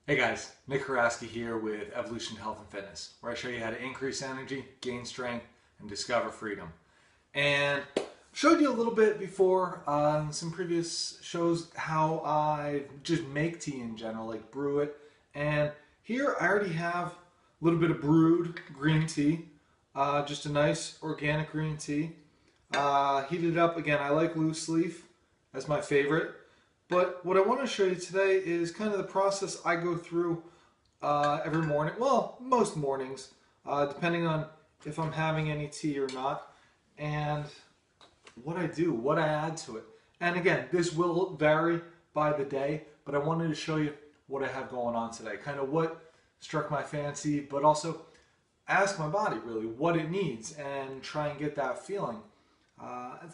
Hey guys, Nick Haraski here with Evolution Health and Fitness, where I show you how to increase energy, gain strength, and discover freedom. And showed you a little bit before in some previous shows how I just make tea in general, like brew it. And here I already have a little bit of brewed green tea, just a nice organic green tea. Heated up again. I like loose leaf as my favorite. But what I want to show you today is kind of the process I go through every morning. Well, most mornings, depending on if I'm having any tea or not, and what I do, what I add to it. And again, this will vary by the day, but I wanted to show you what I have going on today, kind of what struck my fancy, but also ask my body really what it needs and try and get that feeling.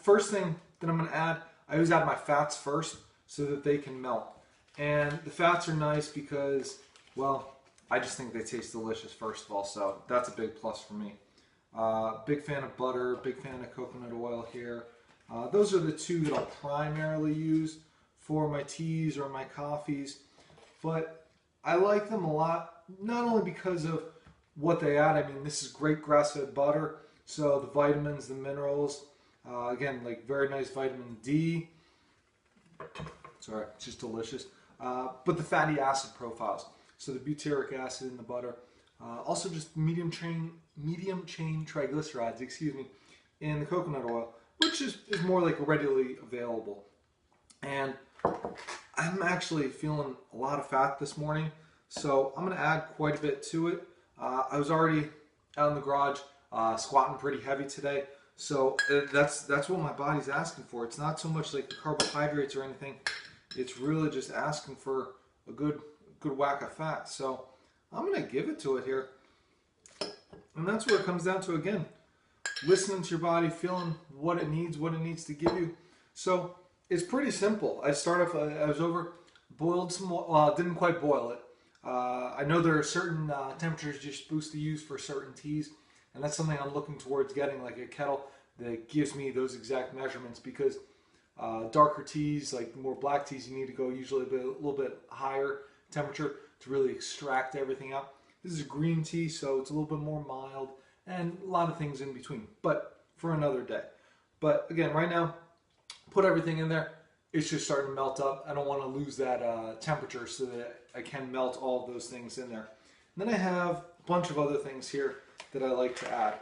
First thing that I'm going to add, I always add my fats first so that they can melt. And the fats are nice because, well, I just think they taste delicious first of all, so that's a big plus for me. Big fan of butter, big fan of coconut oil here. Those are the two that I'll primarily use for my teas or my coffees, but I like them a lot, not only because of what they add. I mean, this is great grass-fed butter, so the vitamins, the minerals, again, like very nice vitamin D. Sorry, it's just delicious. But the fatty acid profiles, so the butyric acid in the butter, also just medium chain triglycerides, excuse me, in the coconut oil, which is more like readily available. And I'm actually feeling a lot of fat this morning, so I'm going to add quite a bit to it. I was already out in the garage squatting pretty heavy today, so that's what my body's asking for. It's not so much like the carbohydrates or anything. It's really just asking for a good whack of fat. So I'm going to give it to it here, and that's where it comes down to again. Listening to your body, feeling what it needs to give you. So it's pretty simple. I start off, I was over, boiled some, well, didn't quite boil it. I know there are certain temperatures you're supposed to use for certain teas, and that's something I'm looking towards getting, like a kettle that gives me those exact measurements, because darker teas, like more black teas, you need to go usually a little bit higher temperature to really extract everything out. This is a green tea, so it's a little bit more mild, and a lot of things in between, but for another day. But again, right now, put everything in there. It's just starting to melt up. I don't want to lose that temperature so that I can melt all of those things in there. And then I have a bunch of other things here that I like to add.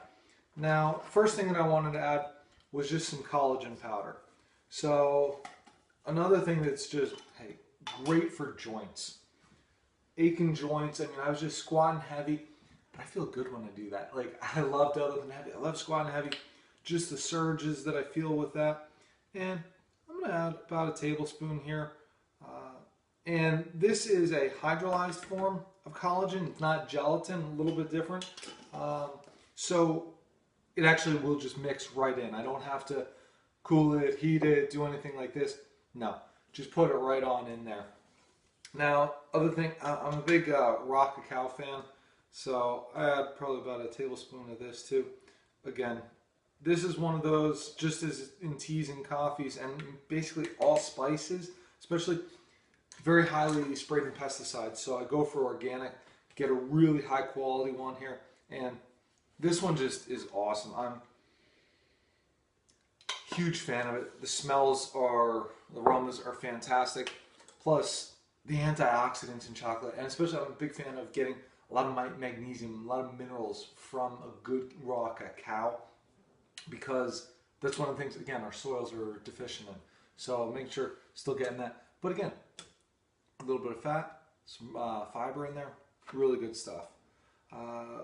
Now, first thing that I wanted to add was just some collagen powder. So another thing that's just, hey, great for joints. Aching joints. I mean, I was just squatting heavy, but I feel good when I do that. Like, I love deadlifting heavy. I love squatting heavy. Just the surges that I feel with that. And I'm going to add about a tablespoon here. And this is a hydrolyzed form of collagen. It's not gelatin, a little bit different. So it actually will just mix right in. I don't have to cool it, heat it, do anything like this. No, just put it right on in there. Now, other thing, I'm a big raw cacao fan, so I add probably about a tablespoon of this too. Again, this is one of those, just as in teas and coffees and basically all spices, especially very highly sprayed in pesticides. So I go for organic, get a really high quality one here, and this one just is awesome. I'm a huge fan of it. The aromas are fantastic. Plus the antioxidants in chocolate, and especially I'm a big fan of getting a lot of magnesium, a lot of minerals from a good raw cacao, because that's one of the things, again, our soils are deficient in. So make sure still getting that. But again, a little bit of fat, some fiber in there, really good stuff.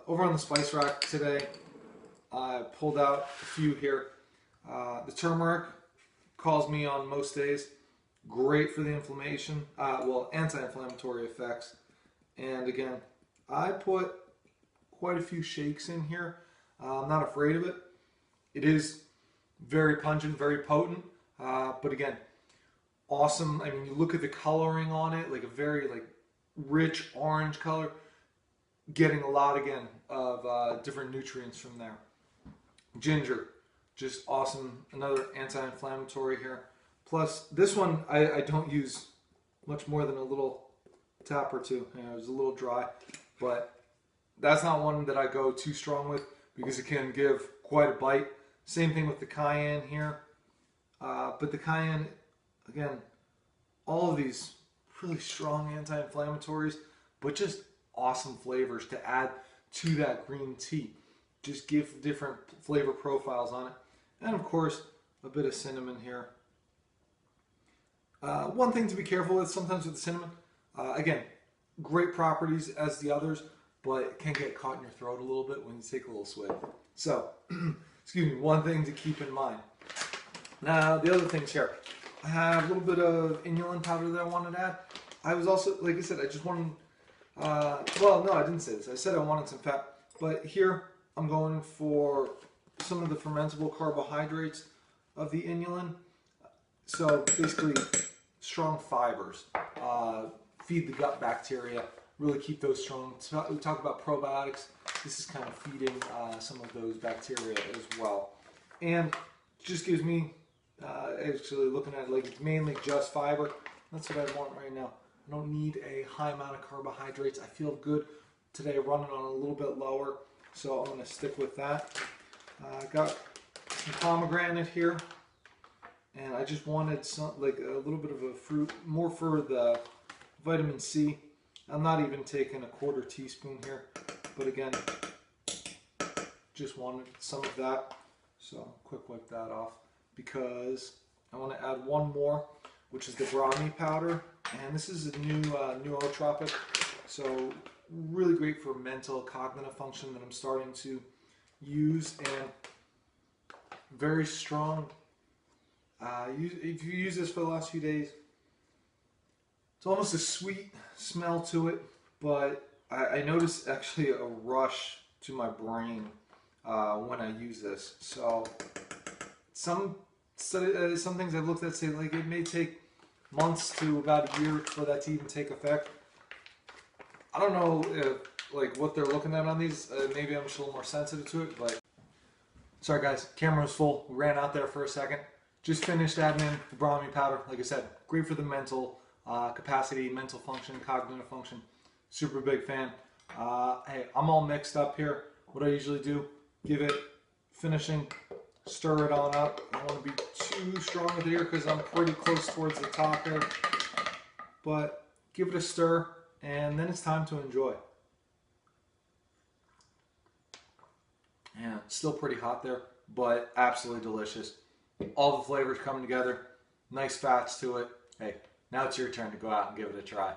Over on the spice rack today, I pulled out a few here. The turmeric calls me on most days. Great for the inflammation, anti-inflammatory effects. And again, I put quite a few shakes in here. I'm not afraid of it. It is very pungent, very potent, but again, awesome. I mean, you look at the coloring on it, like a very rich orange color, getting a lot again of different nutrients from there. Ginger, just awesome. Another anti-inflammatory here. Plus, this one I don't use much more than a little tap or two. You know, it was a little dry, but that's not one that I go too strong with because it can give quite a bite. Same thing with the cayenne here. But the cayenne, again, all of these really strong anti-inflammatories, but just awesome flavors to add to that green tea. Just give different flavor profiles on it. And of course, a bit of cinnamon here. One thing to be careful with sometimes with the cinnamon, again, great properties as the others, but it can get caught in your throat a little bit when you take a little swig. So, excuse me, one thing to keep in mind. Now, the other things here. I have a little bit of inulin powder that I wanted to add. I was also, like I said, I just wanted, well, no, I didn't say this. I said I wanted some fat, but here I'm going for some of the fermentable carbohydrates of the inulin. So basically, strong fibers feed the gut bacteria, really keep those strong. We talk about probiotics. This is kind of feeding some of those bacteria as well. And just gives me, actually looking at it, like it's mainly just fiber. That's what I want right now. I don't need a high amount of carbohydrates. I feel good today running on a little bit lower, so I'm going to stick with that. I got some pomegranate here, and I just wanted some, like a little bit of a fruit, more for the vitamin C. I'm not even taking a quarter teaspoon here, but again, just wanted some of that. So quick wipe that off because I want to add one more, which is the Brahmi powder, and this is a new nootropic, so really great for mental cognitive function that I'm starting to use, and very strong. If you use this for the last few days, it's almost a sweet smell to it, but I notice actually a rush to my brain when I use this. So some things I've looked at say like it may take months to about a year for that to even take effect. I don't know if, like what they're looking at on these. Maybe I'm just a little more sensitive to it, but sorry guys, camera was full. We ran out there for a second. Just finished adding in the Brahmi powder. Like I said, great for the mental capacity, mental function, cognitive function. Super big fan. Hey, I'm all mixed up here. What I usually do, give it finishing, stir it on up. I don't want to be too strong with it here because I'm pretty close towards the top here. But give it a stir, and then it's time to enjoy. Yeah, it's still pretty hot there, but absolutely delicious. All the flavors coming together, nice fats to it. Hey, now it's your turn to go out and give it a try.